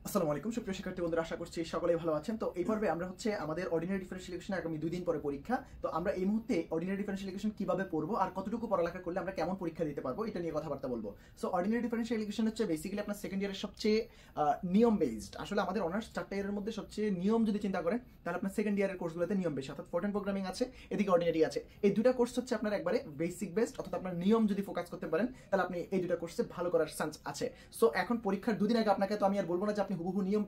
আসসালামু আলাইকুম সুপ্রিয় শিক্ষার্থী বন্ধুরা, আশা করছি সকলেই ভালো আছেন। তো এই পর্বে আমরা আমাদের অর্ডিনারি ডিফারেনশিয়াল ইকুয়েশন আগামী 2 দিন পরে পরীক্ষা। তো আমরা এই মুহূর্তে অর্ডিনারি ডিফারেনশিয়াল ইকুয়েশন কিভাবে পড়বো আর কতটুকু পড়ালেখা করলে আমরা কেমন পরীক্ষা দিতে পারবো এটা নিয়ে কথাবার্তা বলবো। সো অর্ডিনারি ডিফারেনশিয়াল ইকুয়েশন হচ্ছে বেসিক্যালি আপনার সেকেন্ড ইয়ারের সবচেয়ে নিয়ম বেসড। আসলে আমাদের অনার্স 4টা ইয়ারের মধ্যে সবচেয়ে নিয়ম যদি চিন্তা করেন তাহলে আপনার সেকেন্ড ইয়ারের কোর্সগুলোতে নিয়ম বেশি, অর্থাৎ ফোর্টেন প্রোগ্রামিং আছে, এদিকে অর্ডিনারি আছে। এই দুটা কোর্স হচ্ছে আপনার একবারে বেসিক বেসড, অর্থাৎ আপনার নিয়ম যদি ফোকাস করতে পারেন তাহলে আপনি এই দুটা কোর্সে ভালো করার চান্স আছে। সো এখন পরীক্ষার 2 দিন আগে আপনাকে তো আমি আর বলবো না যে আপনি হুবহু নিয়ম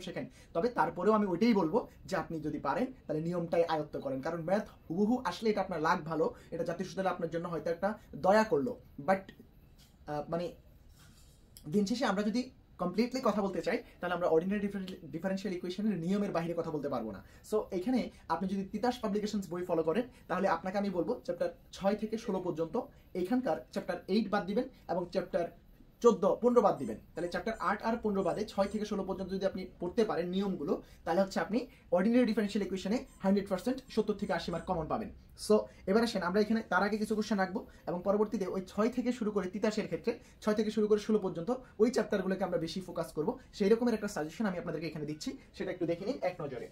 শেখেন, তবে তারপরেও আমি ওইটাই বলবো যে আপনি যদি পারেন তাহলে নিয়মটাই আয়ত্ত করেন, কারণ ম্যাথ হুবহু আসলে এটা আপনার লাগ ভালো, এটা জাতীয় বিশ্ববিদ্যালয় আপনার জন্য হয়তো একটা দয়া করলো, বাট মানে দিন শেষে আমরা যদি কমপ্লিটলি কথা বলতে চাই তাহলে আমরা অর্ডিনারি ডিফারেনশিয়াল ইকুয়েশনের নিয়মের বাইরে কথা বলতে পারবো না। সো এখানে আপনি যদি তিতাস পাবলিকেশনস বই ফলো করেন তাহলে আপনাকে আমি বলবো চ্যাপ্টার 6 থেকে 16 পর্যন্ত এইখানকার চ্যাপ্টার 8 বাদ দিবেন এবং চ্যাপ্টার 15 বাদ দিবেন। তাহলে চ্যাপ্টার 8 আর 15 বাদে 6 থেকে 16 পর্যন্ত যদি আপনি পড়তে পারেন নিয়মগুলো, তাহলে হচ্ছে আপনি অর্ডিনারি ডিফারেনশিয়াল ইকুয়েশনে 100% 70 থেকে 80 মার্ক কমন পাবেন। সো এবার আসেন আমরা এখানে তার আগে কিছু কোশ্চেন রাখবো এবং পরবর্তীতে ওই 6 থেকে শুরু করে তিতাসের ক্ষেত্রে 6 থেকে শুরু করে 16 পর্যন্ত ওই চ্যাপ্টারগুলোকে আমরা বেশি ফোকাস করবো, সেই রকমের একটা সাজেশন আমি আপনাদেরকে এখানে দিচ্ছি, সেটা একটু দেখে নিন এক নজরে।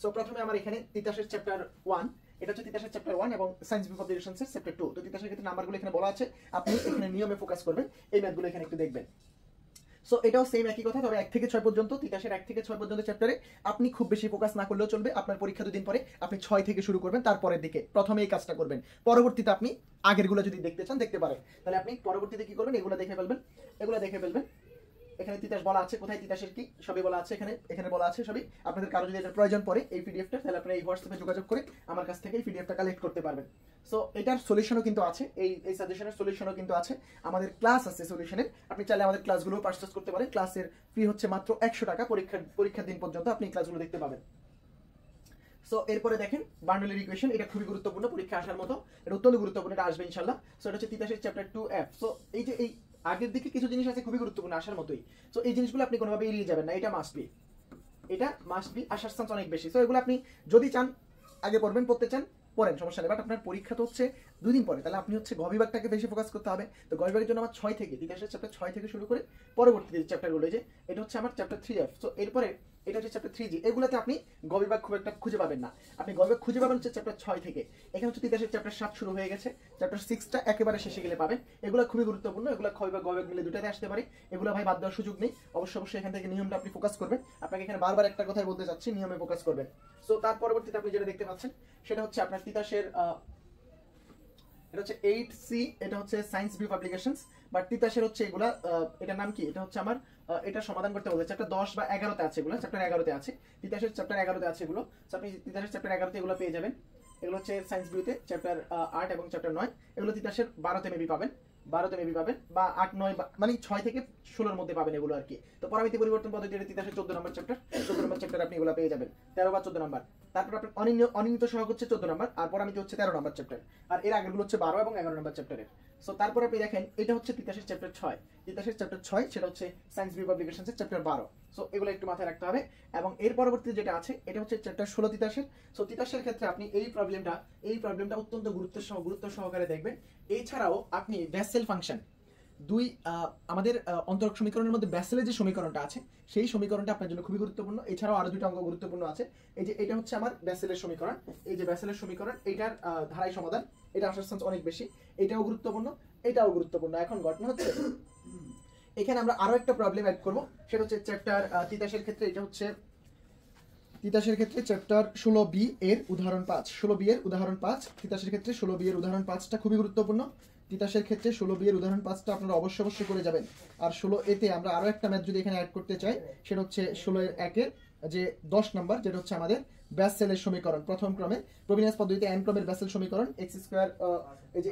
সো প্রথমে আমার এখানে তিতাসের চ্যাপ্টার 1, এটা হচ্ছে তিতাসের চ্যাপ্টার 1 এবং সায়েন্স বিফ অবজারভেশনসের চ্যাপ্টার 2। তো তিতাসের ক্ষেত্রে নাম্বারগুলো এখানে বলা আছে, আপনি এখানে নিয়মে ফোকাস করবেন, এই ম্যাথগুলো এখানে একটু দেখবেন। সো এটাও সেম একই কথা, তবে 1 থেকে 6 পর্যন্ত তিতাসের 1 থেকে 6 পর্যন্ত চ্যাপ্টারে আপনি খুব বেশি ফোকাস না করলেও চলবে। আপনার পরীক্ষা 2 দিন পরে আপনি 6 থেকে শুরু করবেন, তারপরের দিকে প্রথমে এই কাজটা করবেন, পরবর্তীতে আপনি আগেরগুলো যদি দেখতে চান দেখতে পারেন, তাহলে আপনি পরবর্তীতে কি করবেন, এগুলো দেখে ফেলবেন। এখানে তিতাস বলা আছে, কোথায় তিতাসের কি সবই বলা আছে, এখানে বলা আছে সবই। আপনাদের কারো যদি এটার প্রয়োজন পড়ে এই পিডিএফটা, তাহলে আপনারা এই হোয়াটসঅ্যাপে যোগাযোগ করে আমার কাছ থেকে এই পিডিএফটা কালেক্ট করতে পারবেন। সো এটার সলিউশনও কিন্তু আছে, এই সাজেশনের সলিউশনও কিন্তু আছে, আমাদের ক্লাস আছে সলিউশনের, আপনি চাইলে আমাদের ক্লাসগুলো পারচেজ করতে পারেন। ক্লাসের ফি হচ্ছে মাত্র 100 টাকা, পরীক্ষার দিন পর্যন্ত আপনি ক্লাসগুলো দেখতে পাবেন। সো এরপরে দেখেন বার্নৌলির ইকুয়েশন, এটা খুবই গুরুত্বপূর্ণ, পরীক্ষা আসার মতো, এটা অত্যন্ত গুরুত্বপূর্ণ, এটা আসবে ইনশাআল্লাহ। সো এটা হচ্ছে তিতাসের চ্যাপ্টার 2F। সো এই যে এই আগের দিকে কিছু জিনিস আছে খুবই গুরুত্বপূর্ণ আসার মতোই, সো এই জিনিসগুলো আপনি কোনোভাবে এড়িয়ে যাবেন না, এটা মাস্ট বি আসার চান্স অনেক বেশি। সো এগুলো আপনি যদি চান আগে পড়বেন, পড়তে চান পড়েন, সমস্যা নেই, বাট আপনার পরীক্ষা তো হচ্ছে 2 দিন পরে, তাহলে আপনি হচ্ছে গ বিভাগটাকে বেশি ফোকাস করতে হবে। তো গ বিভাগের জন্য আমার 6 থেকে তিতাসের চ্যাপ্টার 6 থেকে শুরু করে পরবর্তী চ্যাপ্টারগুলো, যে এটা হচ্ছে আমার চ্যাপ্টার 3F। সো এরপরে এটা হচ্ছে চ্যাপ্টার 3G, এগুলোতে আপনি গ বিভাগ খুব একটা খুঁজে পাবেন না, আপনি গ বিভাগ খুঁজে পাবেন হচ্ছে চ্যাপ্টার 6 থেকে। এখানে হচ্ছে তিতাসের চ্যাপ্টার 7 শুরু হয়ে গেছে, চ্যাপ্টার 6টা একেবারে শেষে গেলে পাবেন। এগুলো খুবই গুরুত্বপূর্ণ, এগুলো খ বিভাগ গ বিভাগ মিলে দুটাতে আসতে পারে, এগুলো ভাই বাদ দেওয়ার সুযোগ নেই। অবশ্যই এখান থেকে নিয়মটা আপনি ফোকাস করবেন, আপনাকে এখানে বারবার একটা কথাই বলতে চাচ্ছি, নিয়মে ফোকাস করবেন। সো তার পরবর্তীতে আপনি যেটা দেখতে পাচ্ছেন সেটা হচ্ছে আপনার তিতাসের এটা হচ্ছে 8C, এটা হচ্ছে সায়েন্স ভিউ পাবলিকেশনস, বাট তিতাসের হচ্ছে এগুলা, এটার নাম কি, এটা হচ্ছে আমার এটা সমাধান করতে বলতে চ্যাপ্টার 10 বা 11তে আছে, এগুলো চ্যাপ্টার 11তে আছে, তিতাসের চ্যাপ্টার 11তে আছে এগুলো। সো আপনি তিতাসের চ্যাপ্টার 11তে এগুলো পেয়ে যাবেন। এগুলো হচ্ছে সায়েন্স ভিউতে চ্যাপ্টার 8 এবং চ্যাপ্টার 9, এগুলো তিতাসের 12তে মেবি পাবেন বা 8, 9 মানে 6 থেকে 16-র মধ্যে পাবেন এগুলো আর কি। তো পরামিতি পরিবর্তন পদ্ধতি, এটা তিতাসের 14 নম্বর চ্যাপ্টার আপনি এগুলো পেয়ে যাবেন, 13 বা 14 নম্বর। তারপর আপনার অনিয়মিত সহগ হচ্ছে 14 নম্বর, আর পরামিতি হচ্ছে 13 নম্বর চ্যাপ্টার, আর এর আগেরগুলো হচ্ছে 12 এবং 11 নম্বর চ্যাপ্টারের। সো তারপর আপনি দেখেন এটা হচ্ছে তিতাসের চ্যাপ্টার 6, সেটা হচ্ছে সায়েন্স ভিউ পাবলিকেশনসের চ্যাপ্টার 12। সো এগুলো একটু মাথায় রাখতে হবে। এবং এর পরবর্তীতে যেটা আছে এটা হচ্ছে চ্যাপ্টার 16 তিতাসের। সো তিতাসের ক্ষেত্রে আপনি এই প্রবলেমটা অত্যন্ত গুরুত্ব সহকারে দেখবেন। এছাড়াও আপনি বেসেল ফাংশন আমাদের অন্তরক সমীকরণের মধ্যে বেসেলের যে সমীকরণটা আছে সেই সমীকরণটা আপনার জন্য খুবই গুরুত্বপূর্ণ। এছাড়াও আরো 2টা অঙ্ক গুরুত্বপূর্ণ আছে, এই যে এটা হচ্ছে আমার বেসেলের সমীকরণ, এই যে বেসেলের সমীকরণ, এইটার ধারাই সমাধান, এটা আসার চান্স অনেক বেশি, এটাও গুরুত্বপূর্ণ। এখন ঘটনা হচ্ছে এখানে আমরা আরো একটা প্রবলেম অ্যাড করব, সেটা হচ্ছে চ্যাপ্টার তিতাসের ক্ষেত্রে, এটা হচ্ছে তিতাসের ক্ষেত্রে চ্যাপ্টার 16B এর উদাহরণ 5, 16B এর উদাহরণ 5, তিতাসের ক্ষেত্রে 16B এর উদাহরণ 5টা খুবই গুরুত্বপূর্ণ। তিতাসের ক্ষেত্রে 16B এর উদাহরণ 5টা আপনারা অবশ্যই করে যাবেন। আর 16A-তে আমরা আরো একটা ম্যাথ যদি এখানে অ্যাড করতে চাই, সেটা হচ্ছে 16-এর 1-এর যে 10 নাম্বার, যেটা হচ্ছে আমাদের বেসেলের সমীকরণ, প্রথম ক্রমে প্রবিনিয়াস পদ্ধতিতে n ক্রমের বেসেল সমীকরণ x², এই যে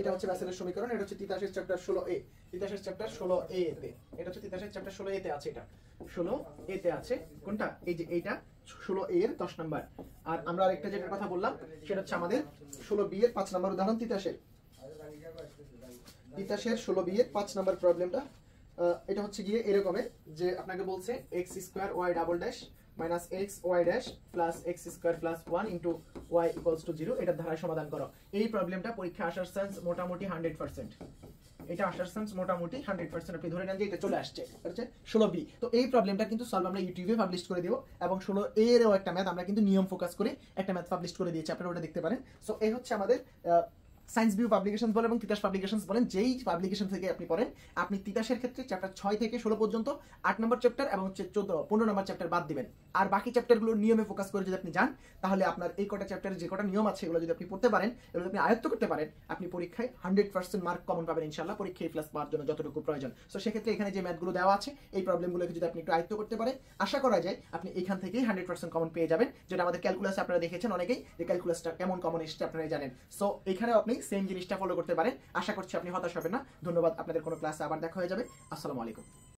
এটা হচ্ছে বেসেলের সমীকরণ, এটা হচ্ছে তিতাসের চ্যাপ্টার 16A, তিতাসের চ্যাপ্টার 16A-তে, এটা হচ্ছে তিতাসের চ্যাপ্টার 16A-তে আছে, এটা 16A-তে আছে কোনটা, এই যে এইটা 16A-এর 10 নাম্বার। আর আমরা আরেকটা যেটার কথা বললাম সেটা হচ্ছে আমাদের 16B এর 5 নাম্বার উদাহরণ, তিতাসের 16B এর 5 নাম্বার প্রবলেমটা। এটা হচ্ছে গিয়ে এরকমের যে আপনাকে বলছে x² minus x y dash plus x square plus 1 into y equals to 0, এটার ধারায় সমাধান করো। এই প্রবলেমটা পরীক্ষা আসার চান্স মোটামুটি 100%। এটা আসার চান্স মোটামুটি 100% আপনি ধরে নেন যে এটা চলে আসছে, হচ্ছে 16B। তো এই প্রবলেমটা কিন্তু সলভ আমরা ইউটিউবে পাবলিশ করে দেব, এবং 16A এরও একটা ম্যাথ আমরা কিন্তু নিয়ম ফোকাস করে একটা ম্যাথ পাবলিশ করে দিয়েছি, আপনারা ওটা দেখতে পারেন। সো এই হচ্ছে আমাদের সায়েন্স ভিউ পাবলিকেশন বলেন এবং তিতাস পাবলিকেশন বলেন, যেই পাবলিকেশন থেকে আপনি পড়েন, আপনি তিতাসের ক্ষেত্রে চ্যাপ্টার 6 থেকে 16 পর্যন্ত 8 নম্বর চ্যাপ্টার এবং 15 নম্বর চ্যাপ্টার বাদ দিবেন, আর বাকি চ্যাপ্টারগুলো নিয়মে ফোকাস করে যদি আপনি যান, তাহলে আপনার এই কটা চ্যাপ্টারের যে কটা নিয়ম আছে এগুলো যদি আপনি পড়তে পারেন, এগুলো আপনি আয়ত্ত করতে পারেন, আপনি পরীক্ষায় 100% মার্ক কমন পাবেন ইনশাআল্লাহ, পরীক্ষায় প্লাস পাওয়ার জন্য যতটুকু প্রয়োজন। সো সেক্ষেত্রে এখানে যে ম্যাথগুলো দেওয়া আছে, এই প্রবলেমগুলোকে যদি আপনি একটু আয়ত্ত করতে পারেন, আশা করা যায় আপনি এখান থেকেই 100% কমন পেয়ে যাবেন, যেটা আমাদের ক্যালকুলাসে আপনারা দেখেছেন অনেকেই, যে ক্যালকুলাসটা কেমন কমন এসেছে আপনারা জানেন। সো এখানেও আপনি সেম জিনিসটা ফলো করতে পারেন, আশা করছি আপনি হতাশ হবেন না। ধন্যবাদ, আপনাদের কোনো ক্লাসে আবার দেখা হয়ে যাবে। আসসালামু আলাইকুম।